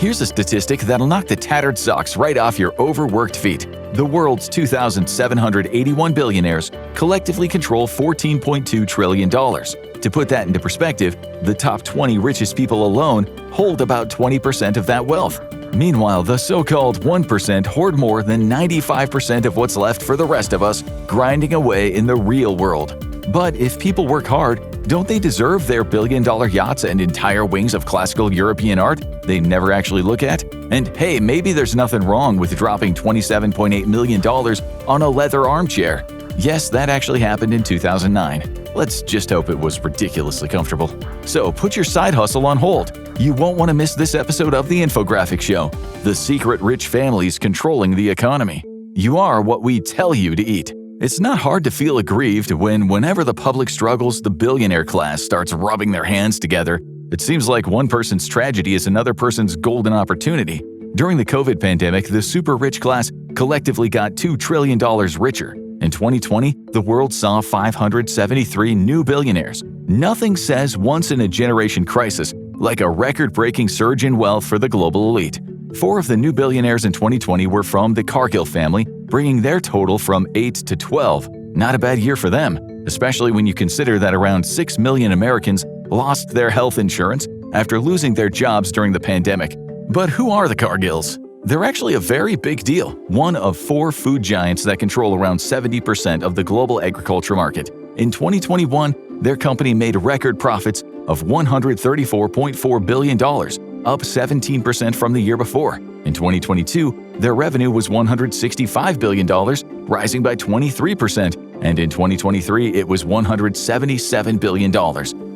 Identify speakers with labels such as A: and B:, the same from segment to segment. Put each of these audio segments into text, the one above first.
A: Here's a statistic that'll knock the tattered socks right off your overworked feet. The world's 2,781 billionaires collectively control $14.2 trillion. To put that into perspective, the top 20 richest people alone hold about 20% of that wealth. Meanwhile, the so-called 1% hoard more than 95% of what's left for the rest of us, grinding away in the real world. But if people work hard, don't they deserve their billion-dollar yachts and entire wings of classical European art they never actually look at? And hey, maybe there's nothing wrong with dropping $27.8 million on a leather armchair. Yes, that actually happened in 2009. Let's just hope it was ridiculously comfortable. So put your side hustle on hold. You won't want to miss this episode of the Infographics Show, the secret rich families controlling the economy. You are what we tell you to eat. It's not hard to feel aggrieved whenever the public struggles, the billionaire class starts rubbing their hands together. It seems like one person's tragedy is another person's golden opportunity. During the COVID pandemic, the super rich class collectively got $2 trillion richer. In 2020, the world saw 573 new billionaires. Nothing says once-in-a-generation crisis like a record-breaking surge in wealth for the global elite. 4 of the new billionaires in 2020 were from the Cargill family, bringing their total from 8 to 12. Not a bad year for them, especially when you consider that around 6 million Americans lost their health insurance after losing their jobs during the pandemic. But who are the Cargills? They're actually a very big deal, one of 4 food giants that control around 70% of the global agriculture market. In 2021, their company made record profits of $134.4 billion, up 17% from the year before. In 2022, their revenue was $165 billion, rising by 23%, and in 2023 it was $177 billion,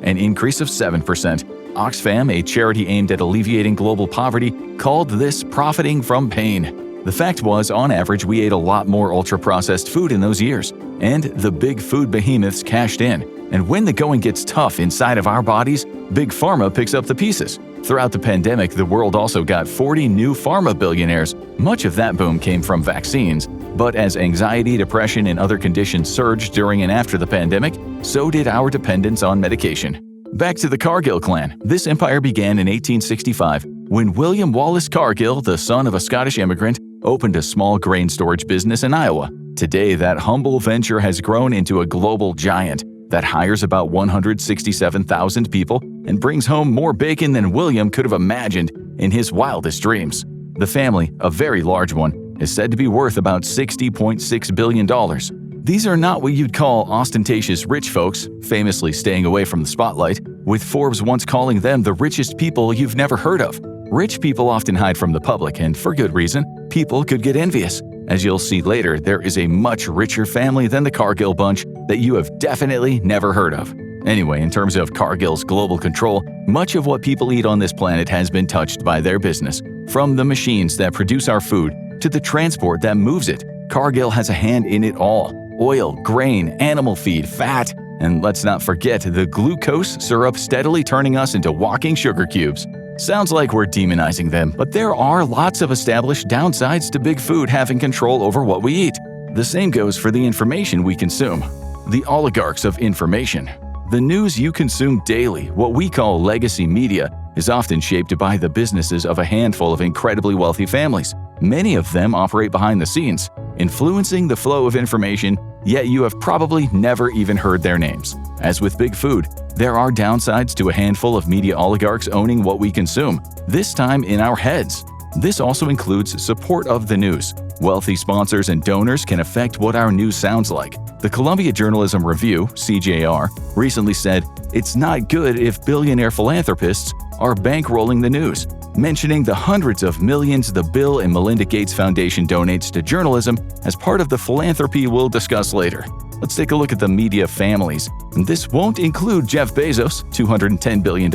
A: an increase of 7%. Oxfam, a charity aimed at alleviating global poverty, called this profiting from pain. The fact was, on average, we ate a lot more ultra-processed food in those years, and the big food behemoths cashed in. And when the going gets tough inside of our bodies, Big Pharma picks up the pieces. Throughout the pandemic, the world also got 40 new pharma billionaires. Much of that boom came from vaccines. But as anxiety, depression, and other conditions surged during and after the pandemic, so did our dependence on medication. Back to the Cargill Clan. This empire began in 1865 when William Wallace Cargill, the son of a Scottish immigrant, opened a small grain storage business in Iowa. Today, that humble venture has grown into a global giant that hires about 167,000 people and brings home more bacon than William could have imagined in his wildest dreams. The family, a very large one, is said to be worth about $60.6 billion. These are not what you'd call ostentatious rich folks, famously staying away from the spotlight, with Forbes once calling them the richest people you've never heard of. Rich people often hide from the public, and for good reason. People could get envious. As you'll see later, there is a much richer family than the Cargill bunch that you have definitely never heard of. Anyway, in terms of Cargill's global control, much of what people eat on this planet has been touched by their business. From the machines that produce our food to the transport that moves it, Cargill has a hand in it all. Oil, grain, animal feed, fat, and let's not forget the glucose syrup steadily turning us into walking sugar cubes. Sounds like we're demonizing them, but there are lots of established downsides to big food having control over what we eat. The same goes for the information we consume. The oligarchs of information. The news you consume daily, what we call legacy media, is often shaped by the businesses of a handful of incredibly wealthy families. Many of them operate behind the scenes, influencing the flow of information, yet you have probably never even heard their names. As with big food, there are downsides to a handful of media oligarchs owning what we consume, this time in our heads. This also includes support of the news. Wealthy sponsors and donors can affect what our news sounds like. The Columbia Journalism Review, CJR, recently said, "It's not good if billionaire philanthropists are bankrolling the news," mentioning the hundreds of millions the Bill and Melinda Gates Foundation donates to journalism as part of the philanthropy we'll discuss later. Let's take a look at the media families. This won't include Jeff Bezos, $210 billion,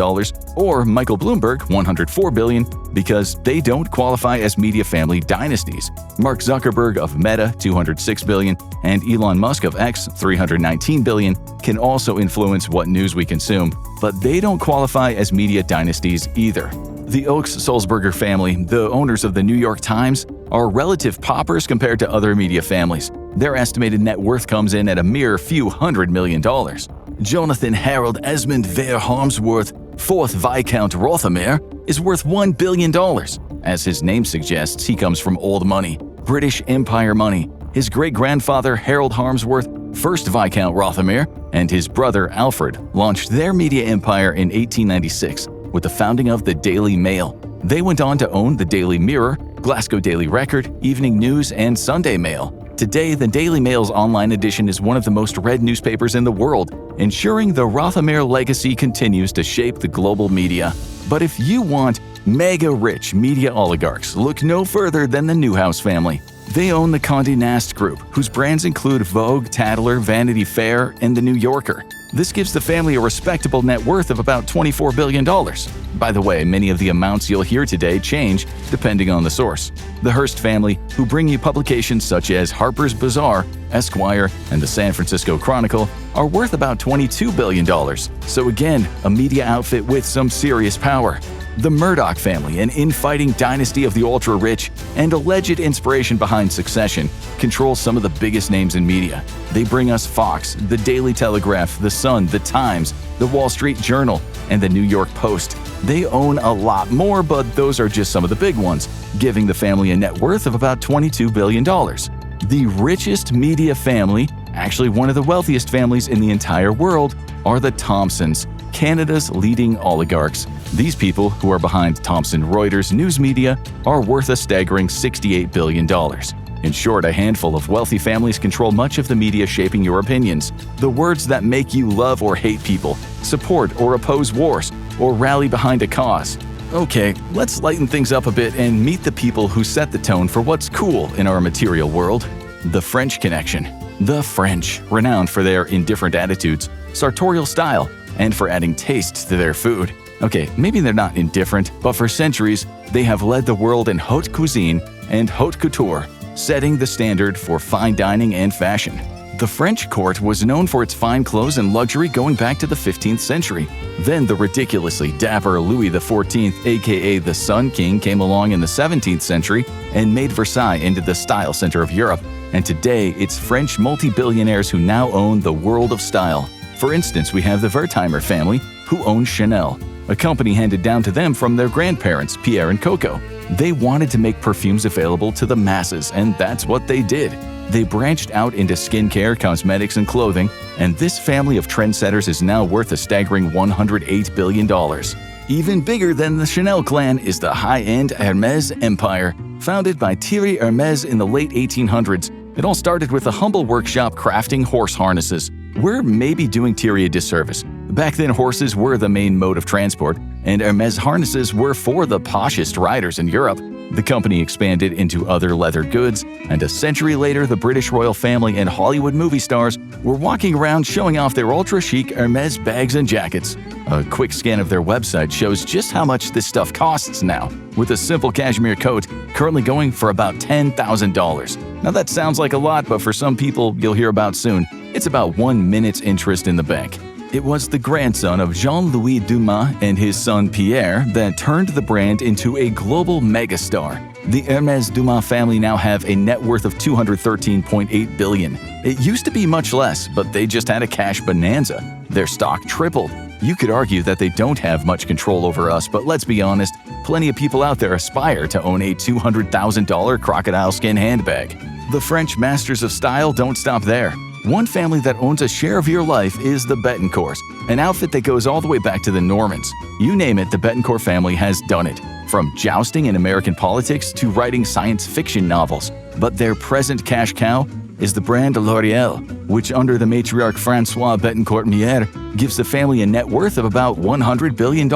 A: or Michael Bloomberg, $104 billion, because they don't qualify as media family dynasties. Mark Zuckerberg of Meta, $206 billion, and Elon Musk of X, $319 billion, can also influence what news we consume, but they don't qualify as media dynasties either. The Oaks-Sulzberger family, the owners of the New York Times, are relative paupers compared to other media families. Their estimated net worth comes in at a mere few $100 million. Jonathan Harold Esmond Vere Harmsworth, 4th Viscount Rothermere, is worth $1 billion. As his name suggests, he comes from old money, British Empire money. His great-grandfather Harold Harmsworth, 1st Viscount Rothermere, and his brother Alfred launched their media empire in 1896 with the founding of the Daily Mail. They went on to own the Daily Mirror, Glasgow Daily Record, Evening News, and Sunday Mail. Today, the Daily Mail's online edition is one of the most read newspapers in the world, ensuring the Rothermere legacy continues to shape the global media. But if you want mega-rich media oligarchs, look no further than the Newhouse family. They own the Condé Nast Group, whose brands include Vogue, Tatler, Vanity Fair, and The New Yorker. This gives the family a respectable net worth of about $24 billion. By the way, many of the amounts you'll hear today change depending on the source. The Hearst family, who bring you publications such as Harper's Bazaar, Esquire, and the San Francisco Chronicle, are worth about $22 billion. So again, a media outfit with some serious power. The Murdoch family, an infighting dynasty of the ultra-rich and alleged inspiration behind Succession, controls some of the biggest names in media. They bring us Fox, the Daily Telegraph, The Sun, The Times, The Wall Street Journal, and The New York Post. They own a lot more, but those are just some of the big ones, giving the family a net worth of about $22 billion. The richest media family, actually one of the wealthiest families in the entire world, are the Thomsons, Canada's leading oligarchs. These people, who are behind Thomson Reuters News Media, are worth a staggering $68 billion. In short, a handful of wealthy families control much of the media shaping your opinions. The words that make you love or hate people, support or oppose wars, or rally behind a cause. Okay, let's lighten things up a bit and meet the people who set the tone for what's cool in our material world. The French Connection. The French, renowned for their indifferent attitudes, sartorial style, and for adding taste to their food. Okay, maybe they're not indifferent, but for centuries, they have led the world in haute cuisine and haute couture, setting the standard for fine dining and fashion. The French court was known for its fine clothes and luxury going back to the 15th century. Then the ridiculously dapper Louis XIV, aka the Sun King, came along in the 17th century and made Versailles into the style center of Europe. And today, it's French multi-billionaires who now own the world of style. For instance, we have the Wertheimer family, who owns Chanel, a company handed down to them from their grandparents, Pierre and Coco. They wanted to make perfumes available to the masses, and that's what they did. They branched out into skincare, cosmetics, and clothing, and this family of trendsetters is now worth a staggering $108 billion. Even bigger than the Chanel clan is the high-end Hermès empire. Founded by Thierry Hermès in the late 1800s, it all started with a humble workshop crafting horse harnesses. We're maybe doing Thierry a disservice. Back then, horses were the main mode of transport, and Hermès harnesses were for the poshest riders in Europe. The company expanded into other leather goods, and a century later, the British royal family and Hollywood movie stars were walking around showing off their ultra-chic Hermès bags and jackets. A quick scan of their website shows just how much this stuff costs now, with a simple cashmere coat currently going for about $10,000. Now that sounds like a lot, but for some people you'll hear about soon, it's about 1 minute's interest in the bank. It was the grandson of Jean-Louis Dumas and his son Pierre that turned the brand into a global megastar. The Hermès Dumas family now have a net worth of $213.8 billion. It used to be much less, but they just had a cash bonanza. Their stock tripled. You could argue that they don't have much control over us, but let's be honest, plenty of people out there aspire to own a $200,000 crocodile skin handbag. The French masters of style don't stop there. One family that owns a share of your life is the Bettencourts, an outfit that goes all the way back to the Normans. You name it, the Bettencourt family has done it. From jousting in American politics to writing science fiction novels. But their present cash cow is the brand L'Oréal, which under the matriarch François Bettencourt-Mier gives the family a net worth of about $100 billion.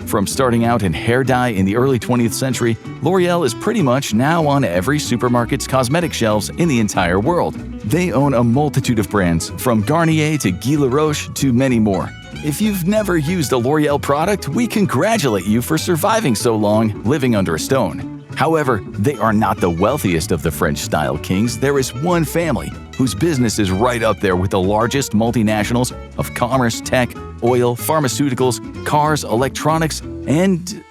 A: From starting out in hair dye in the early 20th century, L'Oréal is pretty much now on every supermarket's cosmetic shelves in the entire world. They own a multitude of brands, from Garnier to Guy Laroche to many more. If you've never used a L'Oréal product, we congratulate you for surviving so long living under a stone. However, they are not the wealthiest of the French style kings. There is one family whose business is right up there with the largest multinationals of commerce, tech, oil, pharmaceuticals, cars, electronics, and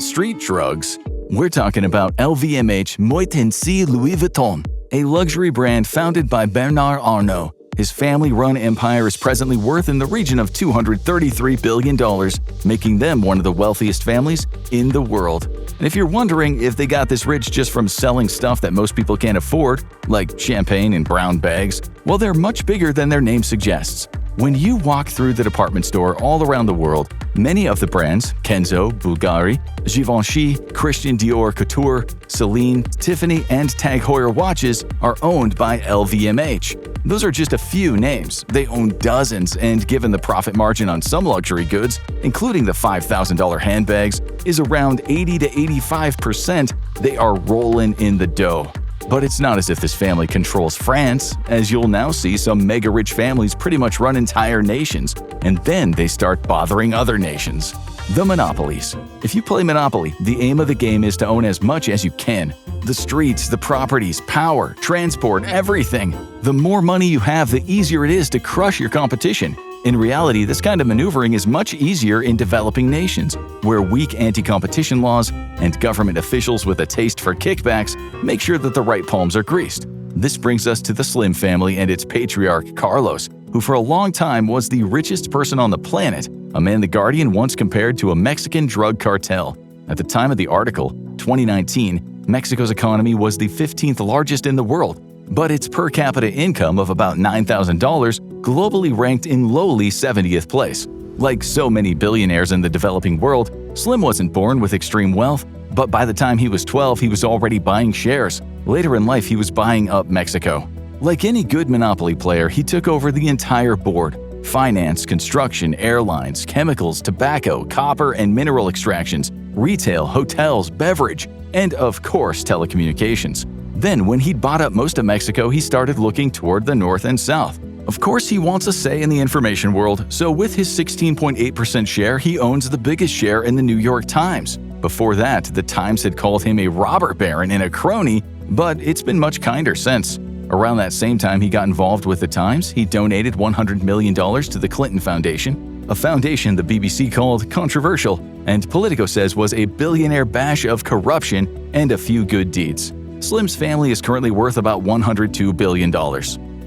A: street drugs. We're talking about LVMH Moet Hennessy Louis Vuitton, a luxury brand founded by Bernard Arnault. His family-run empire is presently worth in the region of $233 billion, making them one of the wealthiest families in the world. And if you're wondering if they got this rich just from selling stuff that most people can't afford, like champagne and brown bags, well, they're much bigger than their name suggests. When you walk through the department store all around the world, many of the brands Kenzo, Bulgari, Givenchy, Christian Dior Couture, Celine, Tiffany, and Tag Heuer watches are owned by LVMH. Those are just a few names. They own dozens, and given the profit margin on some luxury goods, including the $5,000 handbags, is around 80 to 85%, they are rolling in the dough. But it's not as if this family controls France, as you'll now see some mega-rich families pretty much run entire nations, and then they start bothering other nations. The monopolies. If you play Monopoly, the aim of the game is to own as much as you can. The streets, the properties, power, transport, everything. The more money you have, the easier it is to crush your competition. In reality, this kind of maneuvering is much easier in developing nations, where weak anti-competition laws and government officials with a taste for kickbacks make sure that the right palms are greased. This brings us to the Slim family and its patriarch, Carlos, who for a long time was the richest person on the planet, a man The Guardian once compared to a Mexican drug cartel. At the time of the article, 2019, Mexico's economy was the 15th largest in the world, but its per capita income of about $9,000 globally ranked in lowly 70th place. Like so many billionaires in the developing world, Slim wasn't born with extreme wealth, but by the time he was 12, he was already buying shares. Later in life, he was buying up Mexico. Like any good Monopoly player, he took over the entire board: finance, construction, airlines, chemicals, tobacco, copper and mineral extractions, retail, hotels, beverage, and of course telecommunications. Then, when he'd bought up most of Mexico, he started looking toward the north and south. Of course, he wants a say in the information world, so with his 16.8% share, he owns the biggest share in the New York Times. Before that, the Times had called him a robber baron and a crony, but it's been much kinder since. Around that same time he got involved with the Times, he donated $100 million to the Clinton Foundation, a foundation the BBC called controversial, and Politico says was a billionaire bash of corruption and a few good deeds. Slim's family is currently worth about $102 billion.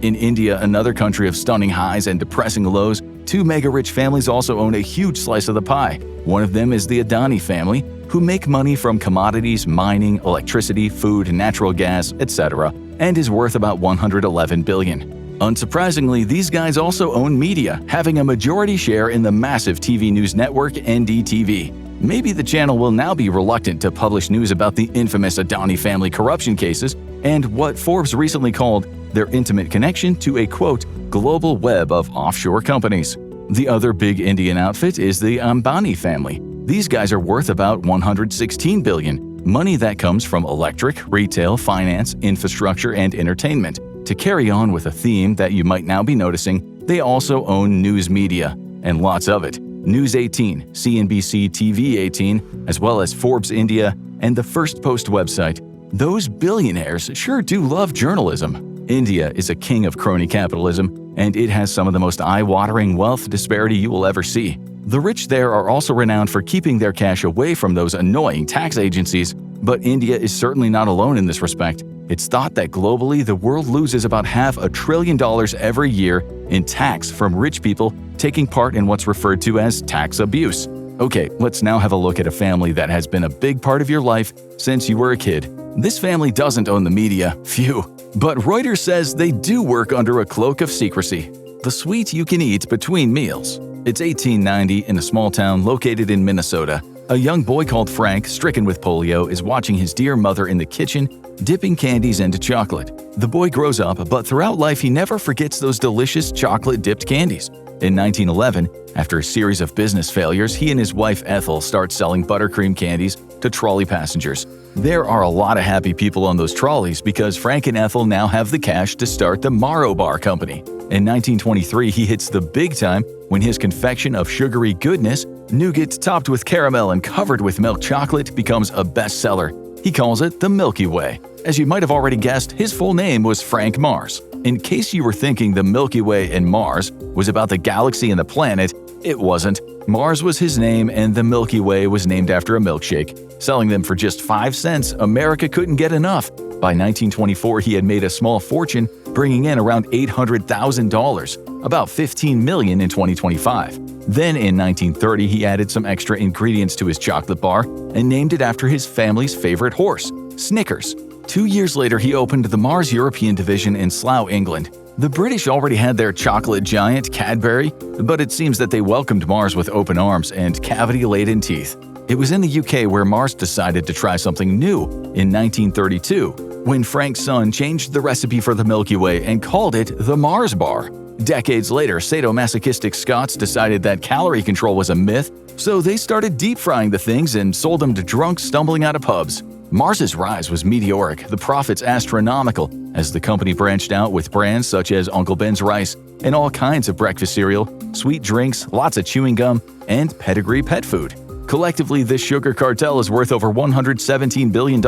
A: In India, another country of stunning highs and depressing lows, two mega-rich families also own a huge slice of the pie. One of them is the Adani family, who make money from commodities, mining, electricity, food, natural gas, etc., and is worth about $111 billion. Unsurprisingly, these guys also own media, having a majority share in the massive TV news network NDTV. Maybe the channel will now be reluctant to publish news about the infamous Adani family corruption cases and what Forbes recently called their intimate connection to a, quote, global web of offshore companies. The other big Indian outfit is the Ambani family. These guys are worth about $116 billion, money that comes from electric, retail, finance, infrastructure, and entertainment. To carry on with a theme that you might now be noticing, they also own news media, and lots of it. News 18, CNBC TV 18, as well as Forbes India and the First Post website. Those billionaires sure do love journalism. India is a king of crony capitalism, and it has some of the most eye-watering wealth disparity you will ever see. The rich there are also renowned for keeping their cash away from those annoying tax agencies, but India is certainly not alone in this respect. It's thought that globally the world loses about $500 billion every year in tax from rich people taking part in what's referred to as tax abuse. Okay, let's now have a look at a family that has been a big part of your life since you were a kid. This family doesn't own the media, phew, but Reuters says they do work under a cloak of secrecy. The sweet you can eat between meals. It's 1890 in a small town located in Minnesota. A young boy called Frank, stricken with polio, is watching his dear mother in the kitchen, dipping candies into chocolate. The boy grows up, but throughout life he never forgets those delicious chocolate-dipped candies. In 1911, after a series of business failures, he and his wife Ethel start selling buttercream candies to trolley passengers. There are a lot of happy people on those trolleys because Frank and Ethel now have the cash to start the Marrow Bar Company. In 1923, he hits the big time when his confection of sugary goodness, nougat topped with caramel and covered with milk chocolate, becomes a bestseller. He calls it the Milky Way. As you might have already guessed, his full name was Frank Mars. In case you were thinking the Milky Way and Mars was about the galaxy and the planet, it wasn't. Mars was his name and the Milky Way was named after a milkshake. Selling them for just 5 cents, America couldn't get enough. By 1924, he had made a small fortune, bringing in around $800,000, about $15 million in 2025. Then in 1930, he added some extra ingredients to his chocolate bar and named it after his family's favorite horse, Snickers. 2 years later, he opened the Mars European division in Slough, England. The British already had their chocolate giant, Cadbury, but it seems that they welcomed Mars with open arms and cavity-laden teeth. It was in the UK where Mars decided to try something new in 1932, when Frank's son changed the recipe for the Milky Way and called it the Mars Bar. Decades later, sadomasochistic Scots decided that calorie control was a myth, so they started deep-frying the things and sold them to drunks stumbling out of pubs. Mars's rise was meteoric, the profits astronomical, as the company branched out with brands such as Uncle Ben's Rice and all kinds of breakfast cereal, sweet drinks, lots of chewing gum, and pedigree pet food. Collectively, this sugar cartel is worth over $117 billion.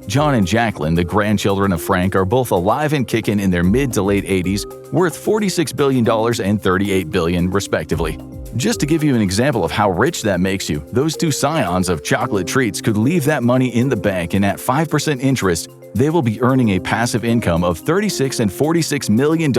A: John and Jacqueline, the grandchildren of Frank, are both alive and kicking in their mid to late 80s, worth $46 billion and $38 billion, respectively. Just to give you an example of how rich that makes you, those two scions of chocolate treats could leave that money in the bank, and at 5% interest, they will be earning a passive income of $36 and $46 million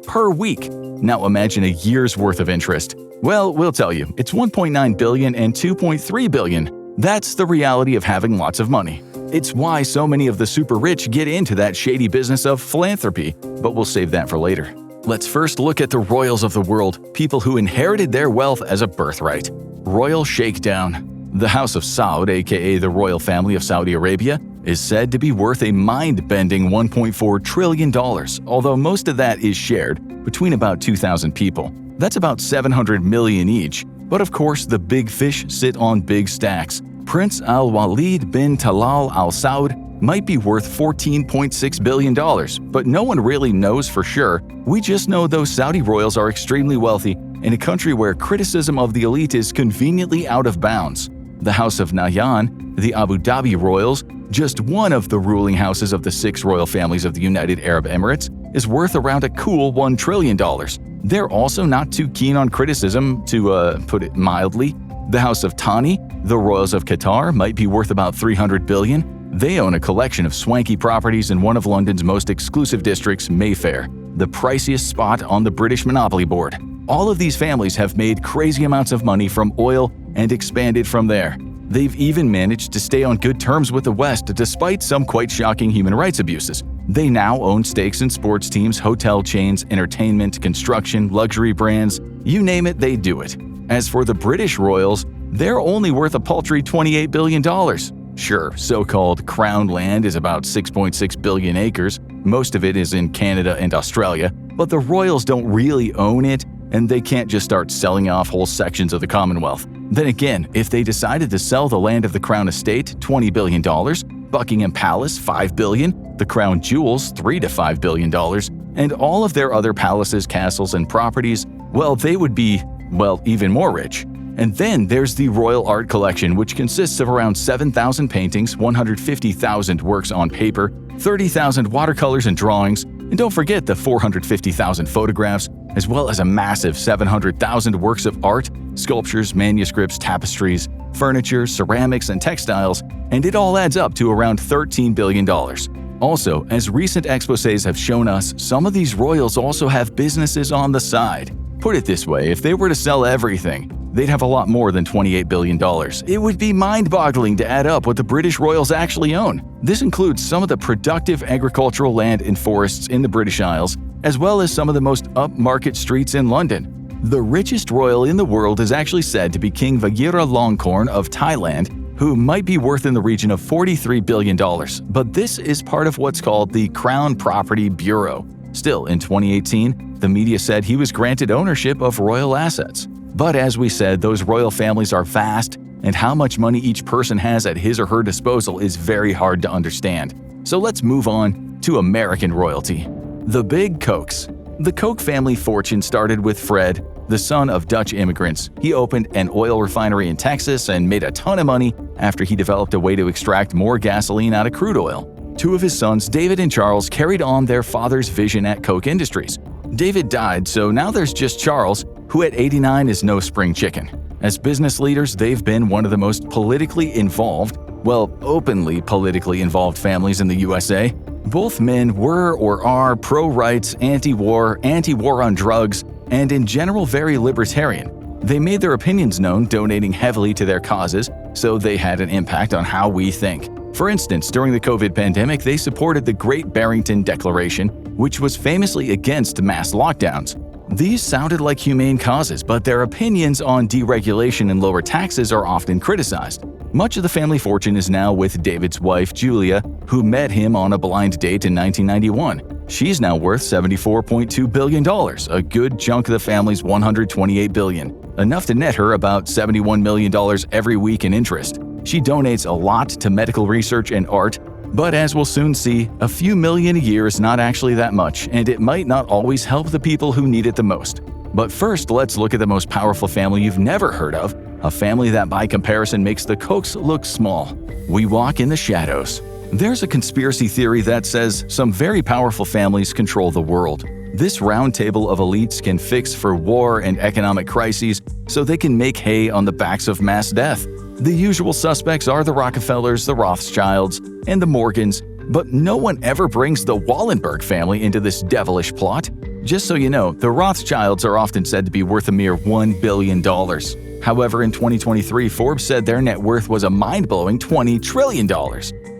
A: per week. Now imagine a year's worth of interest. Well, we'll tell you, it's $1.9 billion and $2.3 billion. That's the reality of having lots of money. It's why so many of the super rich get into that shady business of philanthropy, but we'll save that for later. Let's first look at the royals of the world, people who inherited their wealth as a birthright. Royal Shakedown. The House of Saud, aka the royal family of Saudi Arabia, is said to be worth a mind-bending $1.4 trillion, although most of that is shared between about 2,000 people. That's about $700 million each. But of course, the big fish sit on big stacks. Prince Al-Walid bin Talal Al Saud might be worth $14.6 billion, but no one really knows for sure. We just know those Saudi royals are extremely wealthy in a country where criticism of the elite is conveniently out of bounds. The House of Nahyan, the Abu Dhabi royals, just one of the ruling houses of the 6 royal families of the United Arab Emirates, is worth around a cool $1 trillion. They're also not too keen on criticism, to put it mildly. The House of Thani, the royals of Qatar, might be worth about $300 billion. They own a collection of swanky properties in one of London's most exclusive districts, Mayfair, the priciest spot on the British Monopoly Board. All of these families have made crazy amounts of money from oil and expanded from there. They've even managed to stay on good terms with the West despite some quite shocking human rights abuses. They now own stakes in sports teams, hotel chains, entertainment, construction, luxury brands. You name it, they do it. As for the British royals, they're only worth a paltry $28 billion. Sure, so-called crown land is about 6.6 billion acres. Most of it is in Canada and Australia, but the royals don't really own it, and they can't just start selling off whole sections of the Commonwealth. Then again, if they decided to sell the land of the Crown Estate, $20 billion, Buckingham Palace, $5 billion, the Crown Jewels, $3 to $5 billion, and all of their other palaces, castles, and properties, well, they would be, well, even more rich. And then there's the Royal Art Collection, which consists of around 7,000 paintings, 150,000 works on paper, 30,000 watercolors and drawings, and don't forget the 450,000 photographs, as well as a massive 700,000 works of art, sculptures, manuscripts, tapestries, furniture, ceramics, and textiles, and it all adds up to around $13 billion. Also, as recent exposés have shown us, some of these royals also have businesses on the side. Put it this way, if they were to sell everything, they'd have a lot more than $28 billion. It would be mind-boggling to add up what the British royals actually own. This includes some of the productive agricultural land and forests in the British Isles, as well as some of the most upmarket streets in London. The richest royal in the world is actually said to be King Vajiralongkorn of Thailand, who might be worth in the region of $43 billion, but this is part of what's called the Crown Property Bureau. Still, in 2018, the media said he was granted ownership of royal assets. But as we said, those royal families are vast, and how much money each person has at his or her disposal is very hard to understand. So let's move on to American royalty. The Big Kochs. The Koch family fortune started with Fred, the son of Dutch immigrants. He opened an oil refinery in Texas and made a ton of money after he developed a way to extract more gasoline out of crude oil. 2 of his sons, David and Charles, carried on their father's vision at Koch Industries. David died, so now there's just Charles, who at 89 is no spring chicken. As business leaders, they've been one of the most politically involved, openly politically involved families in the USA. Both men were or are pro-rights, anti-war, anti-war on drugs, and in general very libertarian. They made their opinions known, donating heavily to their causes, so they had an impact on how we think. For instance, during the COVID pandemic, they supported the Great Barrington Declaration, which was famously against mass lockdowns. These sounded like humane causes, but their opinions on deregulation and lower taxes are often criticized. Much of the family fortune is now with David's wife, Julia, who met him on a blind date in 1991. She's now worth $74.2 billion, a good chunk of the family's $128 billion, enough to net her about $71 million every week in interest. She donates a lot to medical research and art, but as we'll soon see, a few million a year is not actually that much, and it might not always help the people who need it the most. But first, let's look at the most powerful family you've never heard of, a family that by comparison makes the Kochs look small. We walk in the shadows. There's a conspiracy theory that says some very powerful families control the world. This round table of elites can fix for war and economic crises so they can make hay on the backs of mass death. The usual suspects are the Rockefellers, the Rothschilds, and the Morgans, but no one ever brings the Wallenberg family into this devilish plot. Just so you know, the Rothschilds are often said to be worth a mere $1 billion. However, in 2023, Forbes said their net worth was a mind-blowing $20 trillion.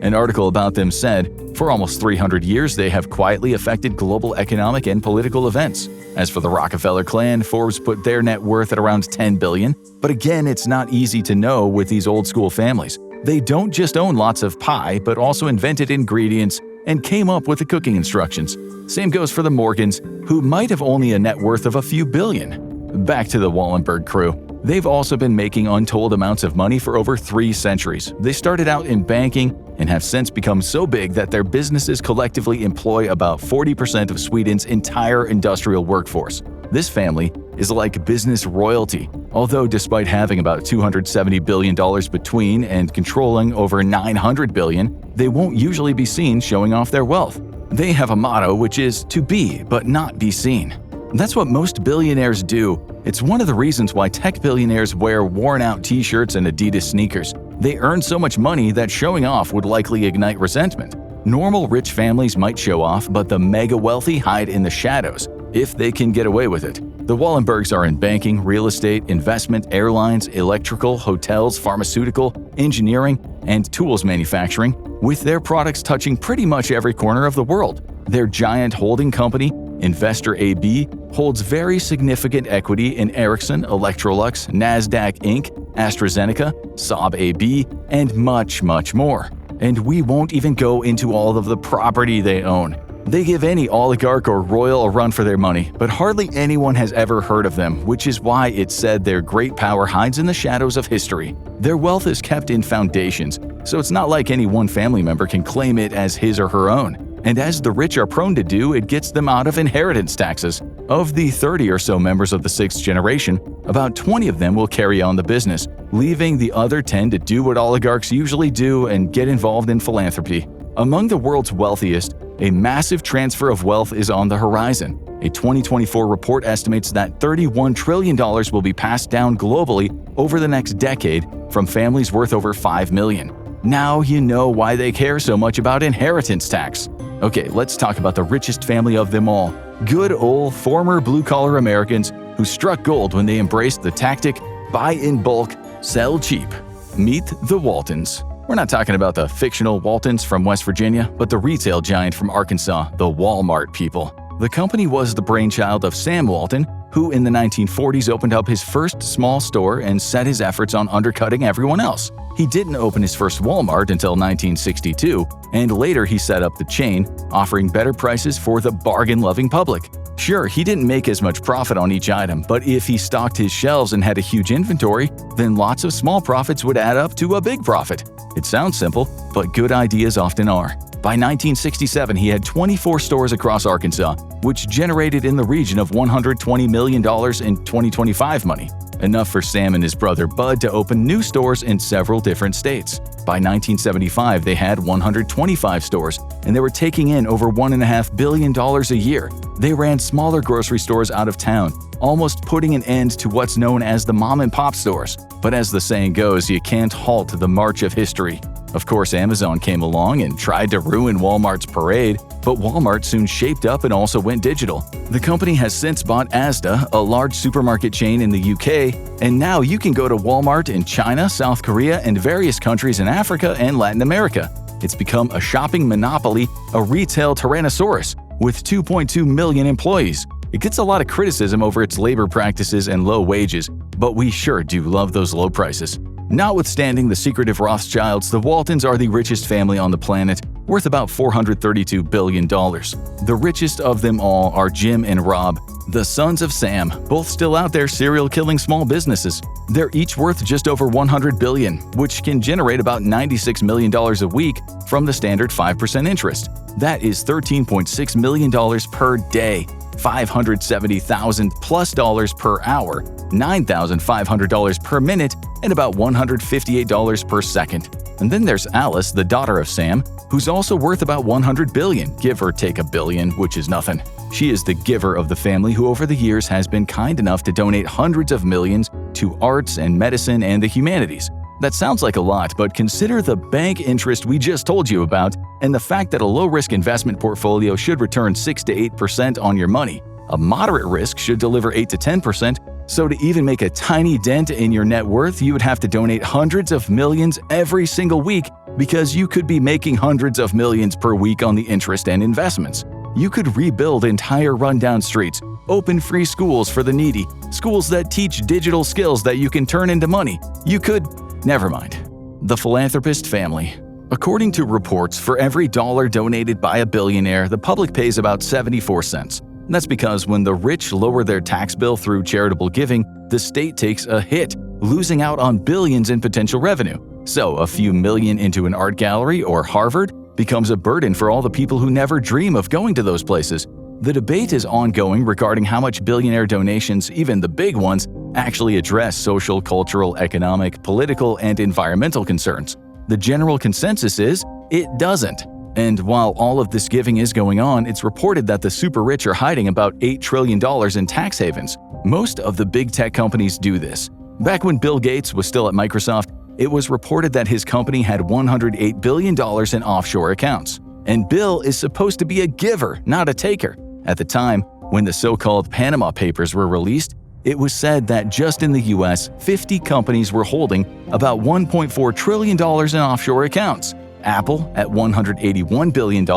A: An article about them said, for almost 300 years, they have quietly affected global economic and political events. As for the Rockefeller clan, Forbes put their net worth at around $10 billion. But again, it's not easy to know with these old-school families. They don't just own lots of pie, but also invented ingredients and came up with the cooking instructions. Same goes for the Morgans, who might have only a net worth of a few billion. Back to the Wallenberg crew. They've also been making untold amounts of money for over 3 centuries. They started out in banking and have since become so big that their businesses collectively employ about 40% of Sweden's entire industrial workforce. This family is like business royalty, although despite having about $270 billion between and controlling over $900 billion, they won't usually be seen showing off their wealth. They have a motto which is to be but not be seen. That's what most billionaires do. It's one of the reasons why tech billionaires wear worn-out t-shirts and Adidas sneakers. They earn so much money that showing off would likely ignite resentment. Normal rich families might show off, but the mega-wealthy hide in the shadows, if they can get away with it. The Wallenbergs are in banking, real estate, investment, airlines, electrical, hotels, pharmaceutical, engineering, and tools manufacturing, with their products touching pretty much every corner of the world. Their giant holding company, Investor AB, holds very significant equity in Ericsson, Electrolux, Nasdaq Inc., AstraZeneca, Saab AB, and much, much more. And we won't even go into all of the property they own. They give any oligarch or royal a run for their money, but hardly anyone has ever heard of them, which is why it's said their great power hides in the shadows of history. Their wealth is kept in foundations, so it's not like any one family member can claim it as his or her own. And as the rich are prone to do, it gets them out of inheritance taxes. Of the 30 or so members of the 6th generation, about 20 of them will carry on the business, leaving the other 10 to do what oligarchs usually do and get involved in philanthropy. Among the world's wealthiest, a massive transfer of wealth is on the horizon. A 2024 report estimates that $31 trillion will be passed down globally over the next decade from families worth over $5 million. Now you know why they care so much about inheritance tax. Okay, let's talk about the richest family of them all. Good old former blue-collar Americans who struck gold when they embraced the tactic, buy in bulk, sell cheap. Meet the Waltons. We're not talking about the fictional Waltons from West Virginia, but the retail giant from Arkansas, the Walmart people. The company was the brainchild of Sam Walton, who in the 1940s opened up his first small store and set his efforts on undercutting everyone else. He didn't open his first Walmart until 1962, and later he set up the chain, offering better prices for the bargain-loving public. Sure, he didn't make as much profit on each item, but if he stocked his shelves and had a huge inventory, then lots of small profits would add up to a big profit. It sounds simple, but good ideas often are. By 1967, he had 24 stores across Arkansas, which generated in the region of $120 million in 2025 money, enough for Sam and his brother Bud to open new stores in several different states. By 1975, they had 125 stores, and they were taking in over $1.5 billion a year. They ran smaller grocery stores out of town, almost putting an end to what's known as the mom-and-pop stores. But as the saying goes, you can't halt the march of history. Of course, Amazon came along and tried to ruin Walmart's parade, but Walmart soon shaped up and also went digital. The company has since bought Asda, a large supermarket chain in the UK, and now you can go to Walmart in China, South Korea, and various countries in Africa and Latin America. It's become a shopping monopoly, a retail tyrannosaurus, with 2.2 million employees. It gets a lot of criticism over its labor practices and low wages, but we sure do love those low prices. Notwithstanding the secretive Rothschilds, the Waltons are the richest family on the planet, worth about $432 billion. The richest of them all are Jim and Rob, the sons of Sam, both still out there serial-killing small businesses. They're each worth just over $100 billion, which can generate about $96 million a week from the standard 5% interest. That is $13.6 million per day, $570,000 plus per hour, $9,500 per minute, and about $158 per second. And then there's Alice, the daughter of Sam, who's also worth about $100 billion, give or take $1 billion, which is nothing. She is the giver of the family who over the years has been kind enough to donate hundreds of millions to arts and medicine and the humanities. That sounds like a lot, but consider the bank interest we just told you about and the fact that a low-risk investment portfolio should return 6 to 8% on your money. A moderate risk should deliver 8 to 10%, so to even make a tiny dent in your net worth, you would have to donate hundreds of millions every single week because you could be making hundreds of millions per week on the interest and investments. You could rebuild entire rundown streets, open free schools for the needy, schools that teach digital skills that you can turn into money. You could… Never mind. The philanthropist family. According to reports, for every dollar donated by a billionaire, the public pays about 74 cents. That's because when the rich lower their tax bill through charitable giving, the state takes a hit, losing out on billions in potential revenue. So a few million into an art gallery or Harvard becomes a burden for all the people who never dream of going to those places. The debate is ongoing regarding how much billionaire donations, even the big ones, actually address social, cultural, economic, political, and environmental concerns. The general consensus is it doesn't. And while all of this giving is going on, it's reported that the super rich are hiding about $8 trillion in tax havens. Most of the big tech companies do this. Back when Bill Gates was still at Microsoft, it was reported that his company had $108 billion in offshore accounts. And Bill is supposed to be a giver, not a taker. At the time, when the so-called Panama Papers were released, it was said that just in the US, 50 companies were holding about $1.4 trillion in offshore accounts. Apple at $181 billion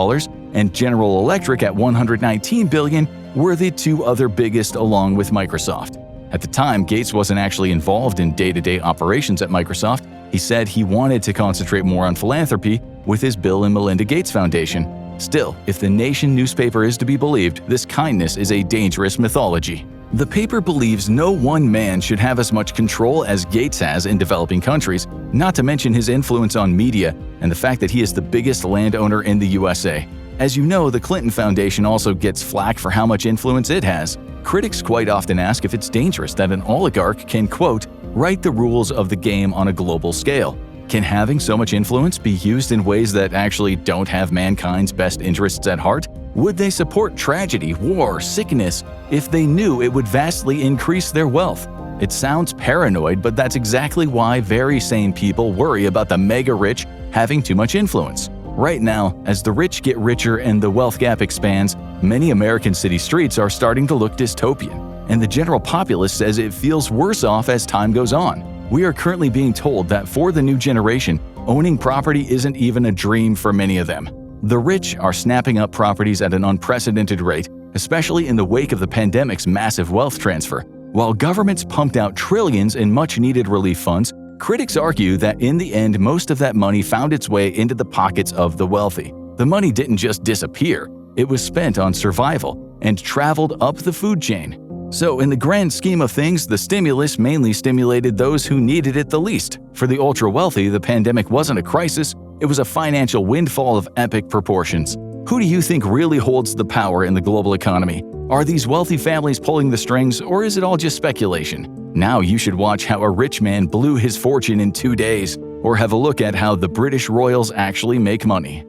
A: and General Electric at $119 billion were the two other biggest along with Microsoft. At the time, Gates wasn't actually involved in day-to-day operations at Microsoft. He said he wanted to concentrate more on philanthropy with his Bill and Melinda Gates Foundation. Still, if the Nation newspaper is to be believed, this kindness is a dangerous mythology. The paper believes no one man should have as much control as Gates has in developing countries, not to mention his influence on media and the fact that he is the biggest landowner in the USA. As you know, the Clinton Foundation also gets flack for how much influence it has. Critics quite often ask if it's dangerous that an oligarch can, quote, write the rules of the game on a global scale. Can having so much influence be used in ways that actually don't have mankind's best interests at heart? Would they support tragedy, war, sickness if they knew it would vastly increase their wealth? It sounds paranoid, but that's exactly why very sane people worry about the mega-rich having too much influence. Right now, as the rich get richer and the wealth gap expands, many American city streets are starting to look dystopian, and the general populace says it feels worse off as time goes on. We are currently being told that for the new generation, owning property isn't even a dream for many of them. The rich are snapping up properties at an unprecedented rate, especially in the wake of the pandemic's massive wealth transfer. While governments pumped out trillions in much-needed relief funds, critics argue that in the end most of that money found its way into the pockets of the wealthy. The money didn't just disappear, it was spent on survival and traveled up the food chain. So in the grand scheme of things, the stimulus mainly stimulated those who needed it the least. For the ultra-wealthy, the pandemic wasn't a crisis, it was a financial windfall of epic proportions. Who do you think really holds the power in the global economy? Are these wealthy families pulling the strings, or is it all just speculation? Now you should watch how a rich man blew his fortune in 2 days, or have a look at how the British royals actually make money.